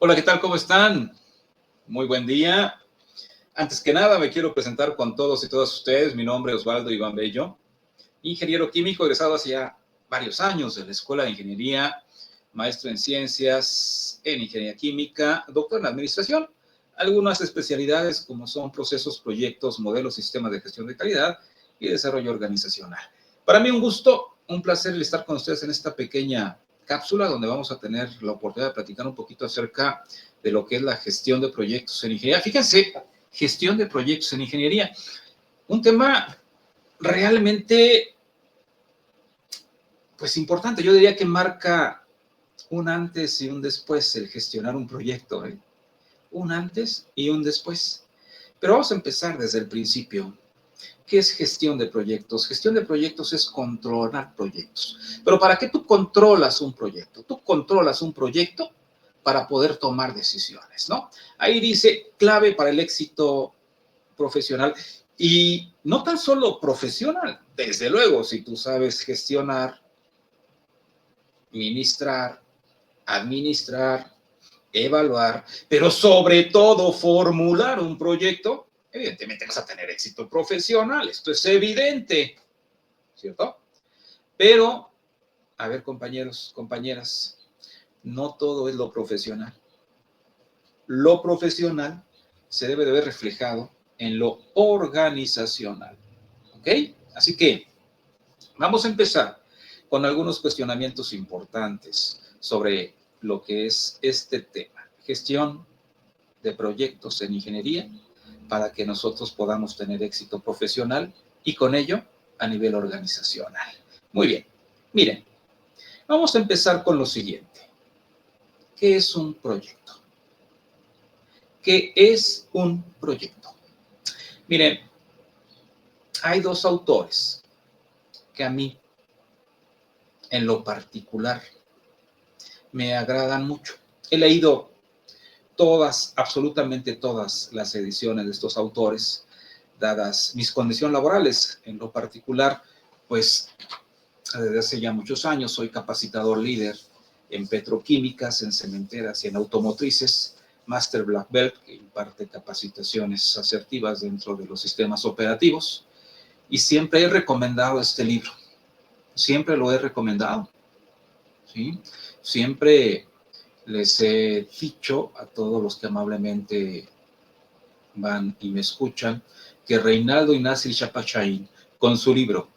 Hola, ¿qué tal? ¿Cómo están? Muy buen día. Antes que nada, me quiero presentar con todos y todas ustedes. Mi nombre es Osvaldo Iván Bello, ingeniero químico egresado hace ya varios años de la Escuela de Ingeniería, maestro en ciencias, en ingeniería química, doctor en administración. Algunas especialidades como son procesos, proyectos, modelos, sistemas de gestión de calidad y desarrollo organizacional. Para mí un gusto, un placer estar con ustedes en esta pequeña cápsula donde vamos a tener la oportunidad de platicar un poquito acerca de lo que es la gestión de proyectos en ingeniería. Fíjense, gestión de proyectos en ingeniería, un tema realmente, pues importante. Yo diría que marca un antes y un después el gestionar un proyecto, ¿eh? Un antes y un después. Pero vamos a empezar desde el principio. ¿Qué es gestión de proyectos? Gestión de proyectos es controlar proyectos. Pero ¿para qué tú controlas un proyecto? Tú controlas un proyecto para poder tomar decisiones, ¿no? Ahí dice clave para el éxito profesional y no tan solo profesional, desde luego, si tú sabes gestionar, ministrar, administrar, evaluar, pero sobre todo formular un proyecto, evidentemente vas a tener éxito profesional, esto es evidente, ¿cierto? Pero, a ver, compañeros, compañeras, no todo es lo profesional. Lo profesional se debe de ver reflejado en lo organizacional, ¿ok? Así que vamos a empezar con algunos cuestionamientos importantes sobre lo que es este tema, gestión de proyectos en ingeniería, para que nosotros podamos tener éxito profesional y con ello a nivel organizacional. Muy bien, miren, vamos a empezar con lo siguiente. ¿Qué es un proyecto? ¿Qué es un proyecto? Miren, hay dos autores que a mí, en lo particular, me agradan mucho. He leído todas, absolutamente todas las ediciones de estos autores, dadas mis condiciones laborales. En lo particular, pues desde hace ya muchos años soy capacitador líder en petroquímicas, en cementeras y en automotrices, Master Black Belt, que imparte capacitaciones asertivas dentro de los sistemas operativos. Y siempre he recomendado este libro, siempre lo he recomendado, ¿sí? Siempre les he dicho a todos los que amablemente van y me escuchan que Reinaldo Ignacio Chapachain, con su libro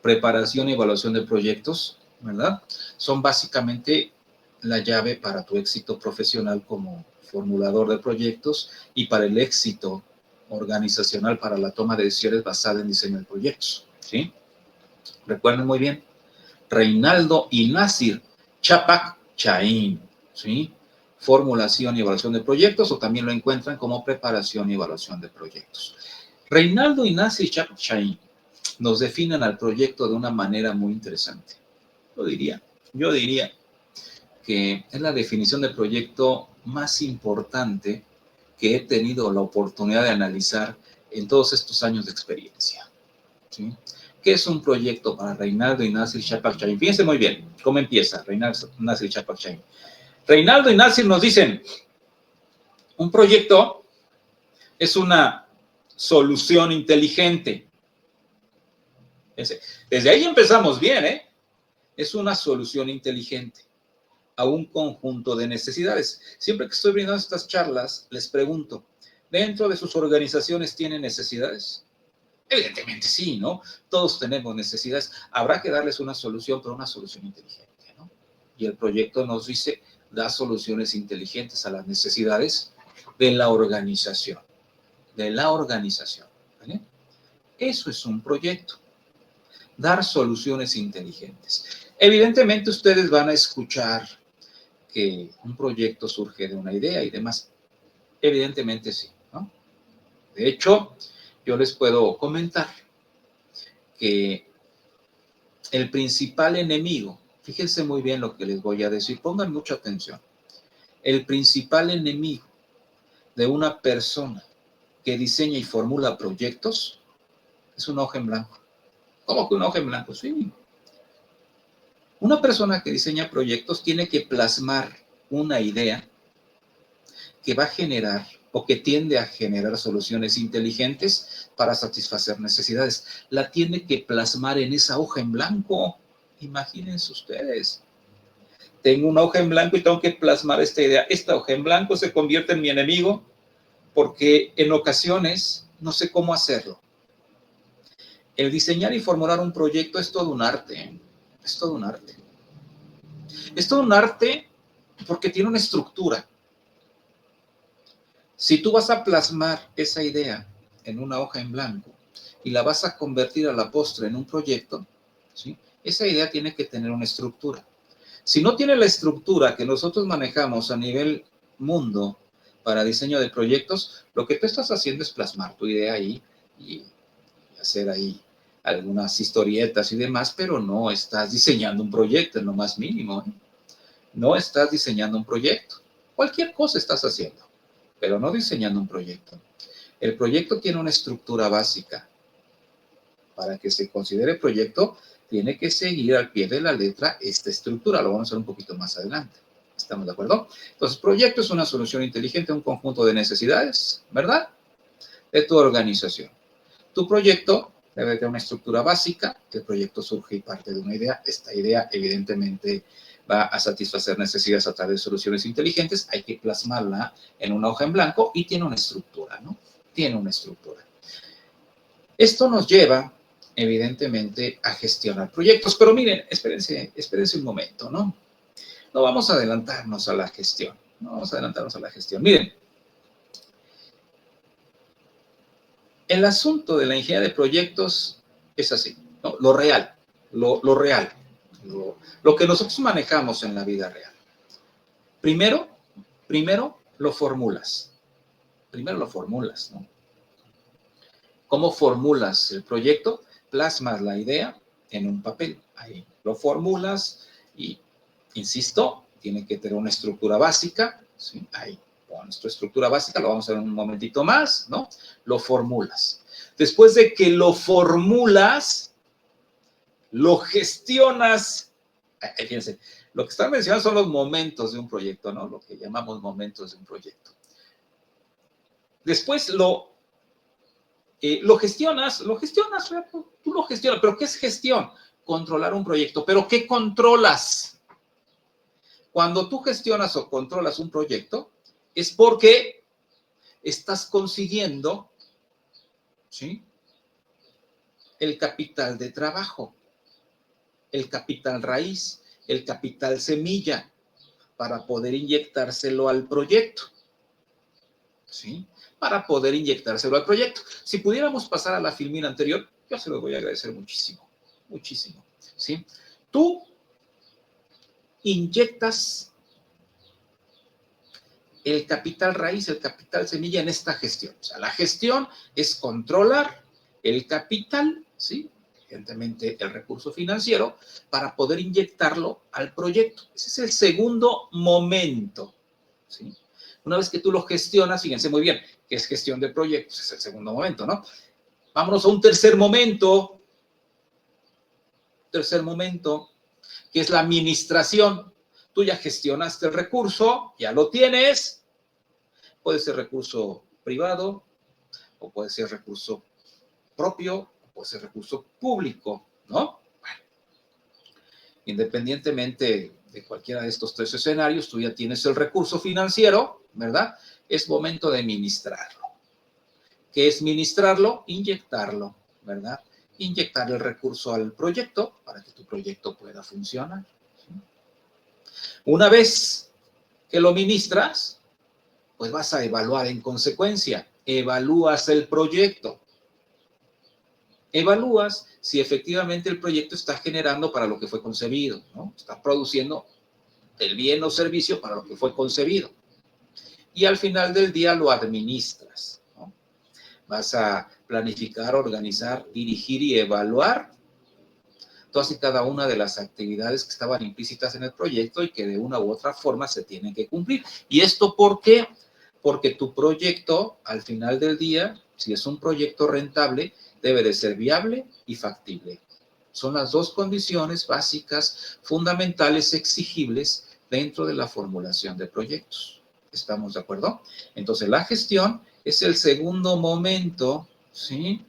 Preparación y Evaluación de Proyectos, ¿verdad? Son básicamente la llave para tu éxito profesional como formulador de proyectos y para el éxito organizacional para la toma de decisiones basada en diseño de proyectos, ¿sí? Recuerden muy bien, Reinaldo Ignacio Chapachain, ¿sí? Formulación y evaluación de proyectos, o también lo encuentran como preparación y evaluación de proyectos. Reinaldo Ignacio Chapachain nos definen al proyecto de una manera muy interesante. Yo diría que es la definición de proyecto más importante que he tenido la oportunidad de analizar en todos estos años de experiencia, ¿sí? ¿Qué es un proyecto para Reinaldo Ignacio Chapachain? Fíjense muy bien cómo empieza Reinaldo Ignacio Chapachain. Reinaldo Ignacio nos dicen, un proyecto es una solución inteligente. Desde ahí empezamos bien, ¿eh? Es una solución inteligente a un conjunto de necesidades. Siempre que estoy brindando estas charlas, les pregunto, ¿dentro de sus organizaciones tienen necesidades? Evidentemente sí, ¿no? Todos tenemos necesidades. Habrá que darles una solución, pero una solución inteligente, ¿no? Y el proyecto nos dice, da soluciones inteligentes a las necesidades de la organización. De la organización, ¿vale? Eso es un proyecto. Dar soluciones inteligentes. Evidentemente ustedes van a escuchar que un proyecto surge de una idea y demás. Evidentemente sí, ¿no? De hecho, yo les puedo comentar que el principal enemigo, fíjense muy bien lo que les voy a decir, pongan mucha atención. El principal enemigo de una persona que diseña y formula proyectos es una hoja en blanco. ¿Cómo que una hoja en blanco? Sí. Una persona que diseña proyectos tiene que plasmar una idea que va a generar o que tiende a generar soluciones inteligentes para satisfacer necesidades. La tiene que plasmar en esa hoja en blanco. Imagínense ustedes. Tengo una hoja en blanco y tengo que plasmar esta idea. Esta hoja en blanco se convierte en mi enemigo porque en ocasiones no sé cómo hacerlo. El diseñar y formular un proyecto es todo un arte, ¿eh? Es todo un arte. Es todo un arte porque tiene una estructura. Si tú vas a plasmar esa idea en una hoja en blanco y la vas a convertir a la postre en un proyecto, ¿sí? Esa idea tiene que tener una estructura. Si no tiene la estructura que nosotros manejamos a nivel mundo para diseño de proyectos, lo que tú estás haciendo es plasmar tu idea ahí y hacer ahí algunas historietas y demás, pero no estás diseñando un proyecto en lo más mínimo, ¿eh? No estás diseñando un proyecto. Cualquier cosa estás haciendo, pero no diseñando un proyecto. El proyecto tiene una estructura básica. Para que se considere proyecto, tiene que seguir al pie de la letra esta estructura. Lo vamos a ver un poquito más adelante. ¿Estamos de acuerdo? Entonces, proyecto es una solución inteligente a un conjunto de necesidades, ¿verdad? De tu organización. Tu proyecto debe tener una estructura básica. El proyecto surge y parte de una idea. Esta idea, evidentemente, va a satisfacer necesidades a través de soluciones inteligentes. Hay que plasmarla en una hoja en blanco y tiene una estructura, ¿no? Tiene una estructura. Esto nos lleva, evidentemente, a gestionar proyectos. Pero miren, espérense un momento, ¿no? No vamos a adelantarnos a la gestión. No vamos a adelantarnos a la gestión. Miren, el asunto de la ingeniería de proyectos es así, ¿no? Lo real, lo real, lo que nosotros manejamos en la vida real. Primero lo formulas. Primero lo formulas, ¿no? ¿Cómo formulas el proyecto? Plasmas la idea en un papel. Ahí lo formulas y, insisto, tiene que tener una estructura básica, ¿sí? Ahí pones tu estructura básica, lo vamos a ver un momentito más, ¿no? Lo formulas. Después de que lo formulas, lo gestionas. Fíjense, lo que están mencionando son los momentos de un proyecto, ¿no? Lo que llamamos momentos de un proyecto. Después lo gestionas, tú lo gestionas, pero ¿qué es gestión? Controlar un proyecto, pero ¿qué controlas? Cuando tú gestionas o controlas un proyecto, es porque estás consiguiendo, ¿sí?, el capital de trabajo, el capital raíz, el capital semilla, para poder inyectárselo al proyecto, ¿sí? Para poder inyectárselo al proyecto. Si pudiéramos pasar a la filmina anterior, yo se lo voy a agradecer muchísimo, muchísimo, ¿sí? Tú inyectas el capital raíz, el capital semilla en esta gestión. O sea, la gestión es controlar el capital, ¿sí?, evidentemente el recurso financiero, para poder inyectarlo al proyecto. Ese es el segundo momento, ¿sí? Una vez que tú lo gestionas, fíjense muy bien, que es gestión de proyectos, es el segundo momento, ¿no? Vámonos a un tercer momento, que es la administración. Tú ya gestionaste el recurso, ya lo tienes, puede ser recurso privado, o puede ser recurso propio, o puede ser recurso público, ¿no? Bueno, independientemente de cualquiera de estos tres escenarios, tú ya tienes el recurso financiero, ¿verdad? Es momento de administrarlo. ¿Qué es ministrarlo? Inyectarlo, ¿verdad? Inyectar el recurso al proyecto para que tu proyecto pueda funcionar. Una vez que lo ministras, pues vas a evaluar en consecuencia. Evalúas el proyecto. Evalúas si efectivamente el proyecto está generando para lo que fue concebido, ¿no? Está produciendo el bien o servicio para lo que fue concebido. Y al final del día lo administras, ¿no? Vas a planificar, organizar, dirigir y evaluar todas y cada una de las actividades que estaban implícitas en el proyecto y que de una u otra forma se tienen que cumplir. ¿Y esto por qué? Porque tu proyecto, al final del día, si es un proyecto rentable, debe de ser viable y factible. Son las dos condiciones básicas, fundamentales, exigibles dentro de la formulación de proyectos. ¿Estamos de acuerdo? Entonces, la gestión es el segundo momento, ¿sí?,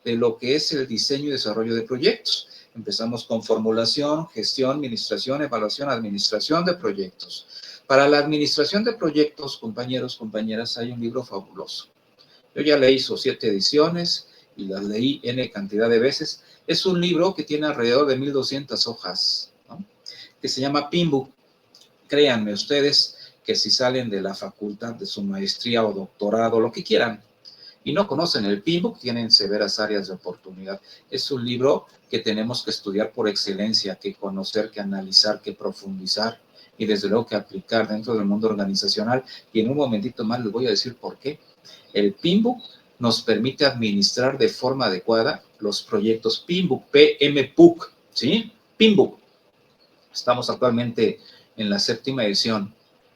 de lo que es el diseño y desarrollo de proyectos. Empezamos con formulación, gestión, administración, evaluación, administración de proyectos. Para la administración de proyectos, compañeros, compañeras, hay un libro fabuloso. Yo ya le hizo 7 ediciones y las leí N cantidad de veces. Es un libro que tiene alrededor de 1200 hojas, ¿no?, que se llama PMBOK. Créanme ustedes que si salen de la facultad, de su maestría o doctorado, lo que quieran, y no conocen el PMBOK, tienen severas áreas de oportunidad. Es un libro que tenemos que estudiar por excelencia, que conocer, que analizar, que profundizar y desde luego que aplicar dentro del mundo organizacional. Y en un momentito más les voy a decir por qué. El PMBOK nos permite administrar de forma adecuada los proyectos PMBOK, PMBOK, ¿sí? PMBOK. Estamos actualmente en la 7ª edición.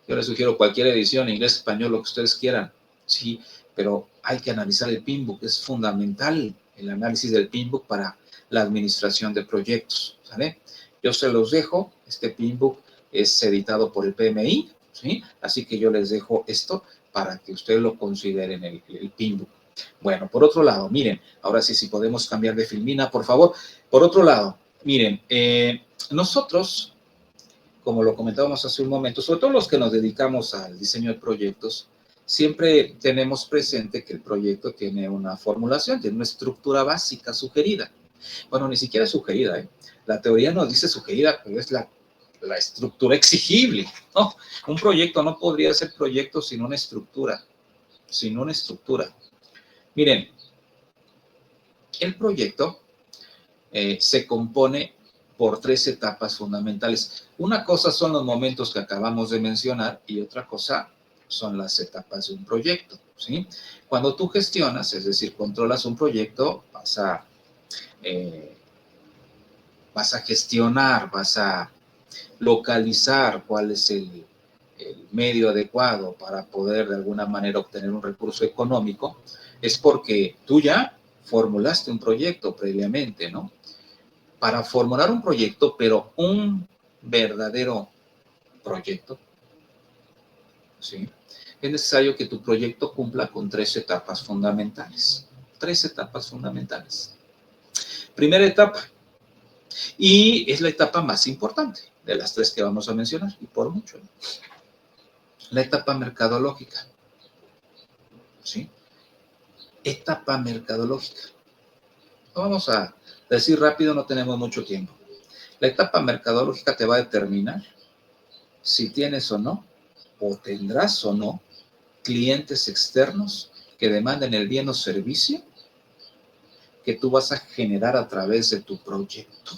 Yo les sugiero cualquier edición, inglés, español, lo que ustedes quieran, sí, pero hay que analizar el PMBOK. Es fundamental el análisis del PMBOK para la administración de proyectos, ¿sale? Yo se los dejo. Este PMBOK es editado por el PMI, ¿sí? Así que yo les dejo esto para que ustedes lo consideren, el PMBOK. Bueno, por otro lado, miren, ahora sí, si podemos cambiar de filmina, por favor. Por otro lado, miren, nosotros, como lo comentábamos hace un momento, sobre todo los que nos dedicamos al diseño de proyectos, siempre tenemos presente que el proyecto tiene una formulación, tiene una estructura básica sugerida. Bueno, ni siquiera es sugerida, ¿eh? La teoría nos dice sugerida, pero es la estructura exigible, ¿no? Un proyecto no podría ser proyecto sin una estructura, sin una estructura. Miren, el proyecto se compone por 3 etapas fundamentales. Una cosa son los momentos que acabamos de mencionar y otra cosa son las etapas de un proyecto, ¿sí? Cuando tú gestionas, es decir, controlas un proyecto, vas a gestionar, vas a localizar cuál es el medio adecuado para poder de alguna manera obtener un recurso económico, es porque tú ya formulaste un proyecto previamente, ¿no? Para formular un proyecto, pero un verdadero proyecto, ¿sí?, es necesario que tu proyecto cumpla con 3 etapas fundamentales. 3 etapas fundamentales. Primera etapa, y es la etapa más importante de las 3 que vamos a mencionar, y por mucho, ¿no?, la etapa mercadológica, ¿sí? Etapa mercadológica. Vamos a decir rápido, no tenemos mucho tiempo. La etapa mercadológica te va a determinar si tienes o no, o tendrás o no, clientes externos que demanden el bien o servicio que tú vas a generar a través de tu proyecto,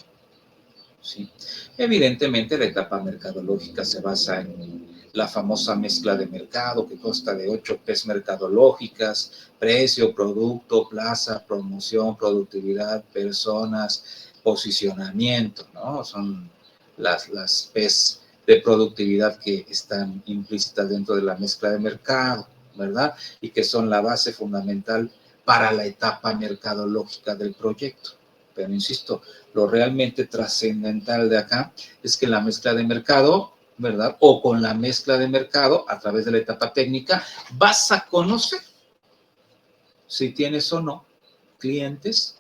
¿sí? Evidentemente, la etapa mercadológica se basa en la famosa mezcla de mercado que consta de 8 P's mercadológicas: precio, producto, plaza, promoción, productividad, personas, posicionamiento, ¿no? Son las P's de productividad que están implícitas dentro de la mezcla de mercado, ¿verdad? Y que son la base fundamental para la etapa mercadológica del proyecto. Pero insisto, lo realmente trascendental de acá es que la mezcla de mercado, ¿verdad?, o con la mezcla de mercado, a través de la etapa técnica, vas a conocer si tienes o no clientes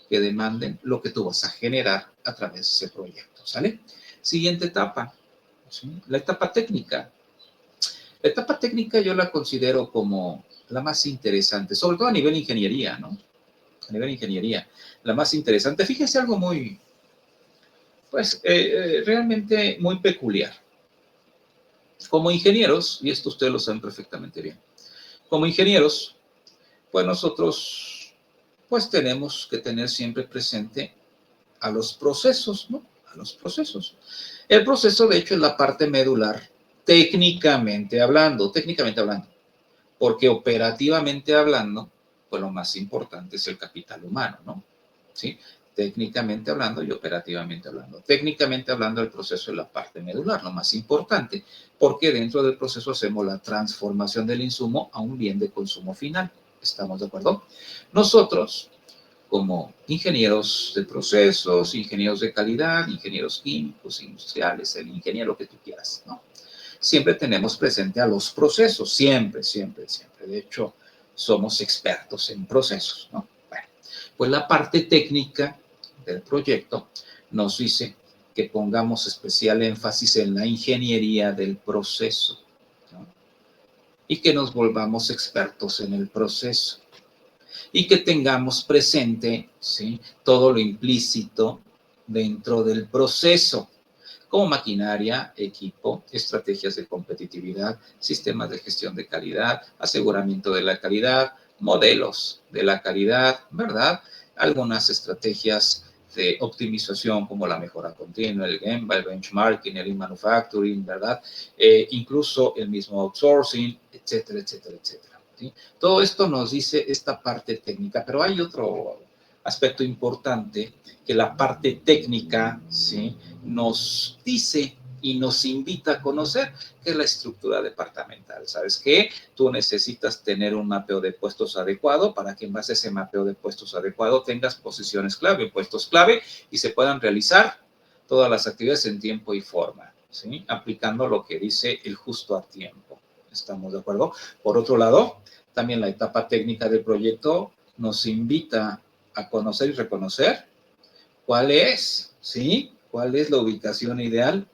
que demanden lo que tú vas a generar a través de ese proyecto, ¿sale? Siguiente etapa, ¿sí?, la etapa técnica. La etapa técnica yo la considero como la más interesante, sobre todo a nivel ingeniería, ¿no? A nivel ingeniería, la más interesante. Fíjense algo muy, pues, realmente muy peculiar. Como ingenieros, y esto ustedes lo saben perfectamente bien, como ingenieros, pues nosotros, pues tenemos que tener siempre presente a los procesos, ¿no? A los procesos. El proceso, de hecho, es la parte medular, técnicamente hablando, porque operativamente hablando, pues lo más importante es el capital humano, ¿no? ¿Sí? Técnicamente hablando y operativamente hablando. Técnicamente hablando, el proceso es la parte medular, lo más importante, porque dentro del proceso hacemos la transformación del insumo a un bien de consumo final. ¿Estamos de acuerdo? Nosotros, como ingenieros de procesos, ingenieros de calidad, ingenieros químicos, industriales, el ingeniero que tú quieras, ¿no?, siempre tenemos presente a los procesos, siempre, siempre, siempre. De hecho, somos expertos en procesos, ¿no? Bueno, pues la parte técnica del proyecto nos dice que pongamos especial énfasis en la ingeniería del proceso, ¿no? Y que nos volvamos expertos en el proceso y que tengamos presente, ¿sí?, todo lo implícito dentro del proceso, como maquinaria, equipo, estrategias de competitividad, sistemas de gestión de calidad, aseguramiento de la calidad, modelos de la calidad, ¿verdad? Algunas estrategias de optimización como la mejora continua, el Gemba, el benchmarking, el manufacturing, ¿verdad? Incluso el mismo outsourcing, etcétera, etcétera, etcétera, ¿sí? Todo esto nos dice esta parte técnica, pero hay otro aspecto importante que la parte técnica, ¿sí?, nos dice y nos invita a conocer, que es la estructura departamental. ¿Sabes qué? Tú necesitas tener un mapeo de puestos adecuado para que en base a ese mapeo de puestos adecuado tengas posiciones clave, puestos clave y se puedan realizar todas las actividades en tiempo y forma, ¿sí?, aplicando lo que dice el justo a tiempo. ¿Estamos de acuerdo? Por otro lado, también la etapa técnica del proyecto nos invita a conocer y reconocer cuál es, ¿sí?, cuál es la ubicación ideal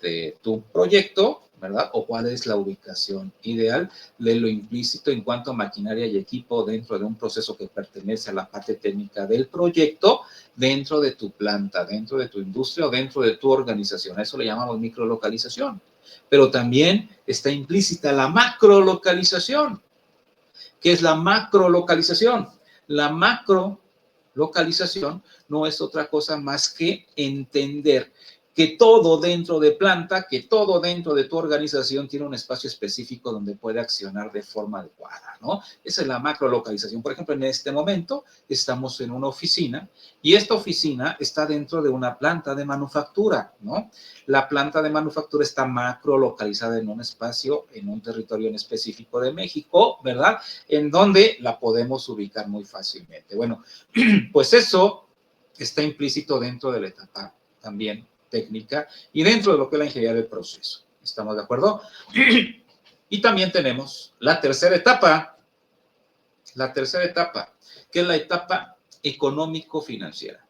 de tu proyecto, ¿verdad? O cuál es la ubicación ideal de lo implícito en cuanto a maquinaria y equipo dentro de un proceso que pertenece a la parte técnica del proyecto, dentro de tu planta, dentro de tu industria o dentro de tu organización. A eso le llamamos microlocalización. Pero también está implícita la macrolocalización. ¿Qué es la macrolocalización? La macrolocalización no es otra cosa más que entender que todo dentro de planta, que todo dentro de tu organización tiene un espacio específico donde puede accionar de forma adecuada, ¿no? Esa es la macrolocalización. Por ejemplo, en este momento estamos en una oficina y esta oficina está dentro de una planta de manufactura, ¿no? La planta de manufactura está macrolocalizada en un espacio, en un territorio en específico de México, ¿verdad?, en donde la podemos ubicar muy fácilmente. Bueno, pues eso está implícito dentro de la etapa también técnica y dentro de lo que es la ingeniería del proceso. ¿Estamos de acuerdo? Y también tenemos la tercera etapa, que es la etapa económico-financiera,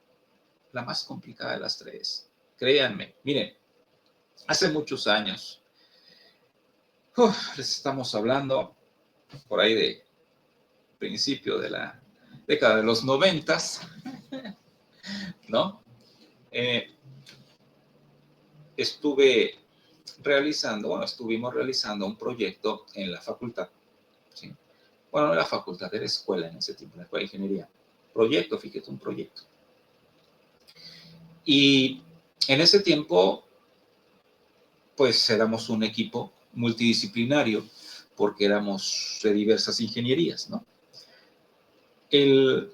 la más complicada de las tres. Créanme, miren, hace muchos años, les estamos hablando por ahí de principio de la década de los 90, ¿no? Estuvimos realizando un proyecto en la facultad, ¿sí? Bueno, no en la facultad, era escuela en ese tiempo, la escuela de ingeniería. Proyecto, fíjate, un proyecto. Y en ese tiempo, pues éramos un equipo multidisciplinario, porque éramos de diversas ingenierías, ¿no? El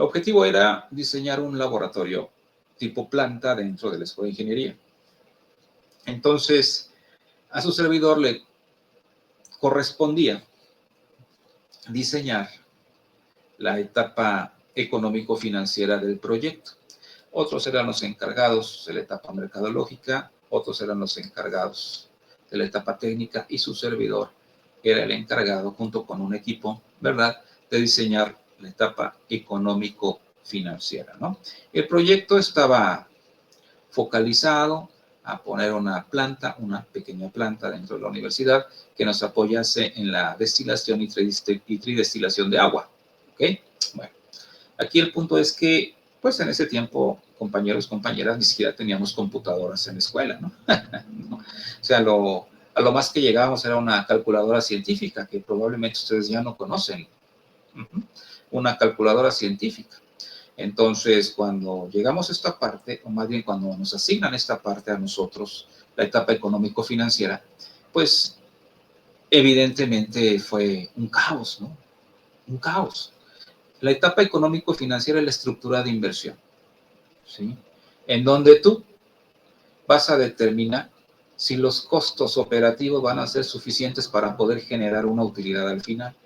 objetivo era diseñar un laboratorio tipo planta dentro de la escuela de ingeniería. Entonces, a su servidor le correspondía diseñar la etapa económico-financiera del proyecto. Otros eran los encargados de la etapa mercadológica, otros eran los encargados de la etapa técnica y su servidor era el encargado, junto con un equipo, ¿verdad?, de diseñar la etapa económico-financiera, ¿no? El proyecto estaba focalizado a poner una pequeña planta dentro de la universidad que nos apoyase en la destilación y tridestilación de agua, ¿ok? Bueno, aquí el punto es que, pues en ese tiempo, compañeros, compañeras, ni siquiera teníamos computadoras en la escuela, ¿no? ¿No? O sea, a lo más que llegábamos era una calculadora científica, que probablemente ustedes ya no conocen. Una calculadora científica. Entonces, cuando llegamos a esta parte, o más bien cuando nos asignan esta parte a nosotros, la etapa económico-financiera, pues evidentemente fue un caos, ¿no? Un caos. La etapa económico-financiera es la estructura de inversión, ¿sí?, en donde tú vas a determinar si los costos operativos van a ser suficientes para poder generar una utilidad al final.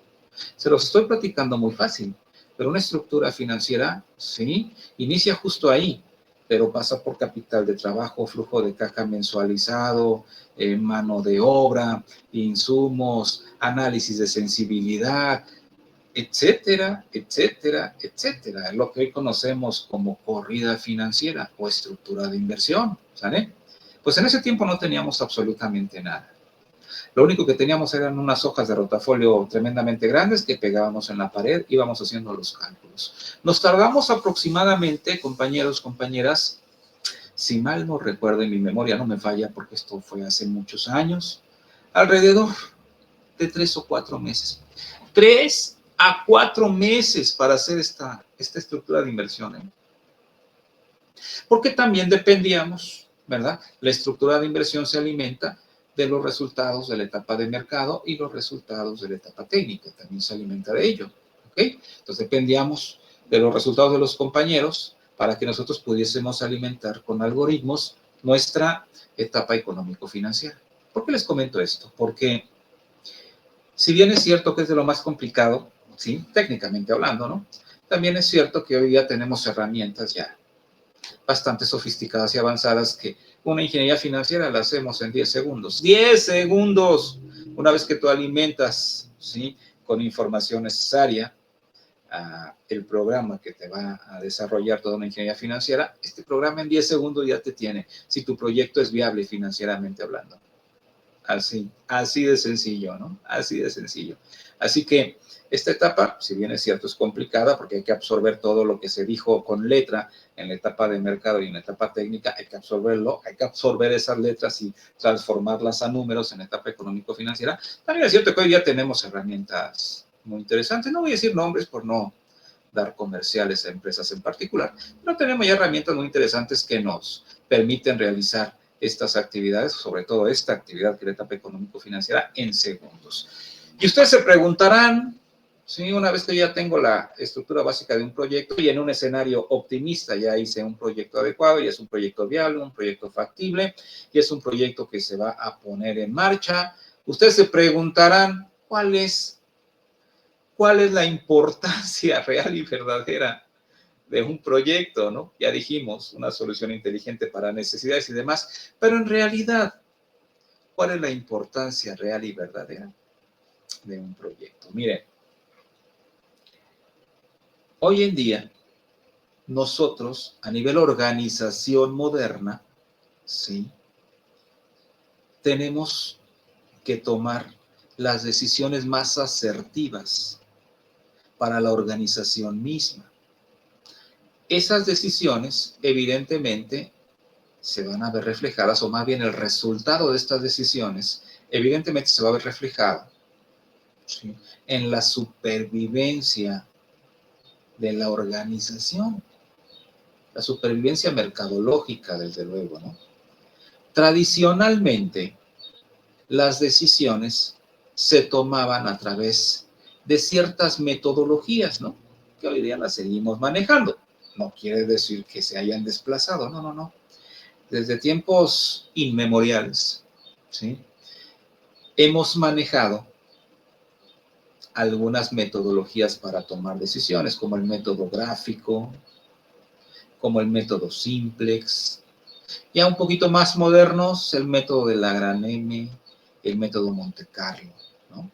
Se los estoy platicando muy fácil, pero una estructura financiera, sí, inicia justo ahí. pero pasa por capital de trabajo, flujo de caja mensualizado, mano de obra, insumos, análisis de sensibilidad, etcétera, etcétera, etcétera. Es lo que hoy conocemos como corrida financiera o estructura de inversión, ¿sale? Pues en ese tiempo no teníamos absolutamente nada. Lo único que teníamos eran unas hojas de rotafolio tremendamente grandes que pegábamos en la pared, íbamos haciendo los cálculos. Nos tardamos aproximadamente, compañeros, compañeras, si mal no recuerdo y mi memoria no me falla, porque esto fue hace muchos años, alrededor de 3 o 4 meses. 3 a 4 meses para hacer esta estructura de inversión, ¿eh? Porque también dependíamos, ¿verdad? La estructura de inversión se alimenta de los resultados de la etapa de mercado y los resultados de la etapa técnica, también se alimenta de ello, ¿ok? Entonces dependíamos de los resultados de los compañeros para que nosotros pudiésemos alimentar con algoritmos nuestra etapa económico-financiera. ¿Por qué les comento esto? Porque si bien es cierto que es de lo más complicado, ¿sí? Técnicamente hablando, ¿no? También es cierto que hoy día tenemos herramientas ya bastante sofisticadas y avanzadas que una ingeniería financiera la hacemos en 10 segundos. 10 segundos. Una vez que tú alimentas, ¿sí? Con información necesaria el programa que te va a desarrollar toda una ingeniería financiera, este programa en 10 segundos ya te tiene si tu proyecto es viable financieramente hablando. Así de sencillo, ¿no? Así de sencillo. Así que esta etapa, si bien es cierto, es complicada porque hay que absorber todo lo que se dijo con letra en la etapa de mercado y en la etapa técnica, hay que absorberlo, hay que absorber esas letras y transformarlas a números en la etapa económico-financiera. También es cierto que hoy día tenemos herramientas muy interesantes. No voy a decir nombres por no dar comerciales a empresas en particular, pero tenemos ya herramientas muy interesantes que nos permiten realizar estas actividades, sobre todo esta actividad que es la etapa económico-financiera, en segundos. Y ustedes se preguntarán, ¿sí? Una vez que ya tengo la estructura básica de un proyecto y en un escenario optimista ya hice un proyecto adecuado y es un proyecto viable, un proyecto factible y es un proyecto que se va a poner en marcha, ustedes se preguntarán, ¿cuál es la importancia real y verdadera de un proyecto, ¿no? Ya dijimos, una solución inteligente para necesidades y demás, pero en realidad, ¿cuál es la importancia real y verdadera de un proyecto? Miren, hoy en día, nosotros, a nivel organización moderna, ¿sí? Tenemos que tomar las decisiones más asertivas para la organización misma. Esas decisiones, evidentemente, se van a ver reflejadas, o más bien el resultado de estas decisiones, evidentemente se va a ver reflejado, ¿sí? En la supervivencia de la organización, la supervivencia mercadológica, desde luego, ¿no? Tradicionalmente, las decisiones se tomaban a través de ciertas metodologías, ¿no? Que hoy día las seguimos manejando. No quiere decir que se hayan desplazado, no, no, no. Desde tiempos inmemoriales, ¿sí? Hemos manejado algunas metodologías para tomar decisiones, como el método gráfico, como el método simplex, ya un poquito más modernos, el método de la gran M, el método Monte Carlo, ¿no?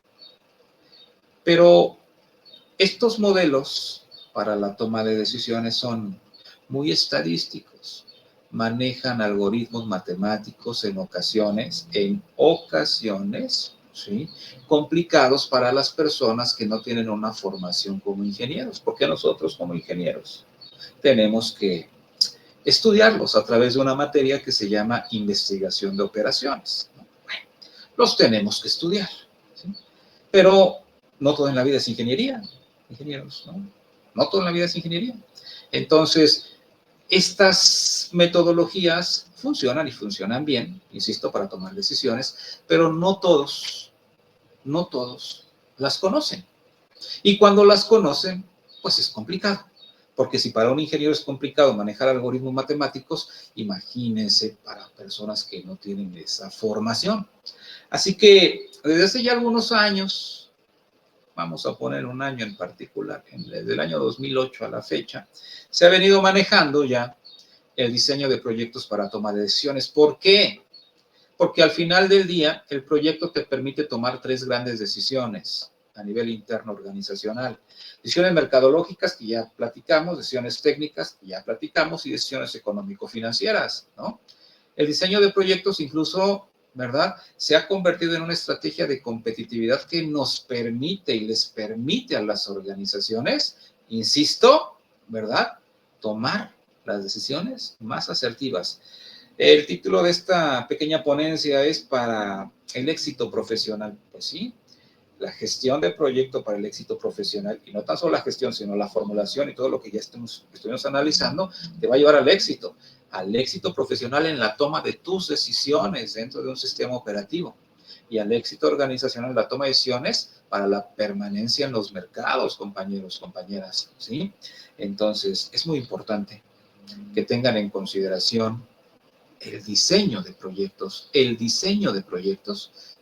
Pero estos modelos para la toma de decisiones son muy estadísticos, manejan algoritmos matemáticos en ocasiones, ¿sí? Complicados para las personas que no tienen una formación como ingenieros, porque nosotros como ingenieros tenemos que estudiarlos a través de una materia que se llama investigación de operaciones, ¿no? Bueno, los tenemos que estudiar, ¿sí? Pero no todo en la vida es ingeniería, ingenieros, ¿no? No todo en la vida es ingeniería. Entonces, estas metodologías funcionan y funcionan bien, insisto, para tomar decisiones, pero no todos las conocen. Y cuando las conocen, pues es complicado. Porque si para un ingeniero es complicado manejar algoritmos matemáticos, imagínense para personas que no tienen esa formación. Así que desde hace ya algunos años, vamos a poner un año en particular, desde el año 2008 a la fecha, se ha venido manejando ya el diseño de proyectos para toma de decisiones. ¿Por qué? Porque al final del día, el proyecto te permite tomar 3 grandes decisiones a nivel interno organizacional. Decisiones mercadológicas, que ya platicamos, decisiones técnicas, que ya platicamos, y decisiones económico-financieras, ¿no? El diseño de proyectos incluso, ¿verdad?, se ha convertido en una estrategia de competitividad que nos permite y les permite a las organizaciones, insisto, ¿verdad?, tomar las decisiones más asertivas. El título de esta pequeña ponencia es para el éxito profesional. Pues sí, la gestión de proyecto para el éxito profesional, y no tan solo la gestión, sino la formulación y todo lo que ya estuvimos analizando, te va a llevar al éxito profesional en la toma de tus decisiones dentro de un sistema operativo, y al éxito organizacional en la toma de decisiones para la permanencia en los mercados, compañeros, compañeras, ¿sí? Entonces, es muy importante que tengan en consideración el diseño de proyectos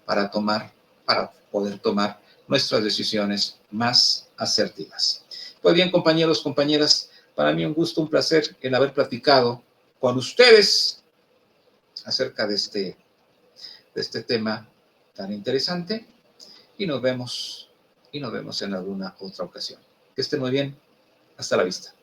para poder tomar nuestras decisiones más asertivas. Pues bien, compañeros, compañeras, para mí un gusto, un placer el haber platicado con ustedes acerca de este tema tan interesante, y nos vemos en alguna otra ocasión. Que estén muy bien. Hasta la vista.